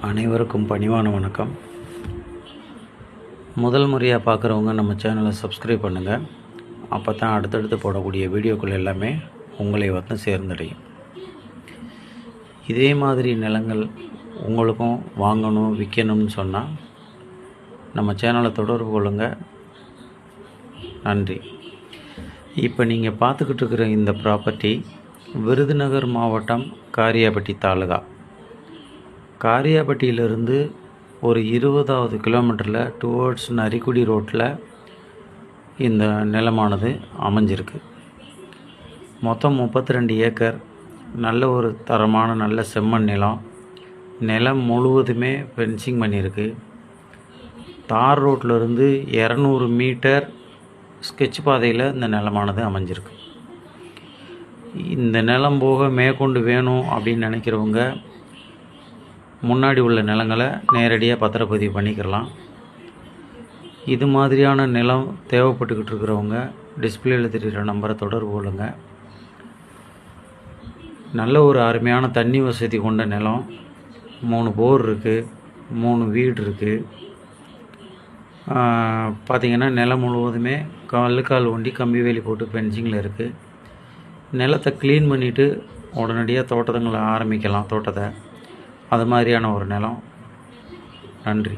அனைவருக்கும் பணிவான வணக்கம். முதல் முறையாக பார்க்குறவங்க நம்ம சேனலை சப்ஸ்கிரைப் பண்ணுங்கள். அப்போ தான் அடுத்தடுத்து போடக்கூடிய வீடியோக்கள் எல்லாமே உங்களை வந்து சேர்ந்தடையும். இதே மாதிரி நிலங்கள் உங்களுக்கும் வாங்கணும் விற்கணும்னு சொன்னால் நம்ம சேனலை தொடர்பு கொள்ளுங்கள். நன்றி. இப்போ நீங்கள் பார்த்துக்கிட்டு இருக்கிற இந்த ப்ராப்பர்ட்டி விருதுநகர் மாவட்டம் காரியாபட்டி தாலுகா. காரியாபட்டியிலிருந்து ஒரு 20வது கிலோமீட்டரில் டுவோர்ட்ஸ் நரிக்குடி ரோட்டில் இந்த நிலமானது அமைஞ்சிருக்கு. மொத்தம் 32 ஏக்கர். நல்ல ஒரு தரமான நல்ல செம்மண் நிலம். நிலம் முழுவதுமே ஃபென்சிங் பண்ணியிருக்கு. தார் ரோட்டிலிருந்து 200 மீட்டர் ஸ்கெட்ச் பாதையில் இந்த நிலமானது அமைஞ்சிருக்கு. இந்த நிலம் போக மேற்கொண்டு வேணும் அப்படின்னு நினைக்கிறவங்க முன்னாடி உள்ள நிலங்களை நேரடியாக பத்திரப்பதிவு பண்ணிக்கிறலாம். இது மாதிரியான நிலம் தேவைப்பட்டுக்கிட்டு இருக்கிறவங்க டிஸ்பிளேயில் தெரிகிற நம்பரை தொடர்பு கொள்ளுங்க. நல்ல ஒரு அருமையான தண்ணி வசதி கொண்ட நிலம். 3 போர் இருக்குது, 3 வீடு இருக்குது. பார்த்திங்கன்னா நிலம் முழுவதுமே கல்லுக்கால் ஒண்டி கம்பி வேலி போட்டு ஃபென்சிங்கில் இருக்குது. நிலத்தை க்ளீன் பண்ணிவிட்டு உடனடியாக தோட்டங்களை ஆரம்பிக்கலாம். தோட்டத்தை அது மாதிரியான ஒரு நிலம். நன்றி.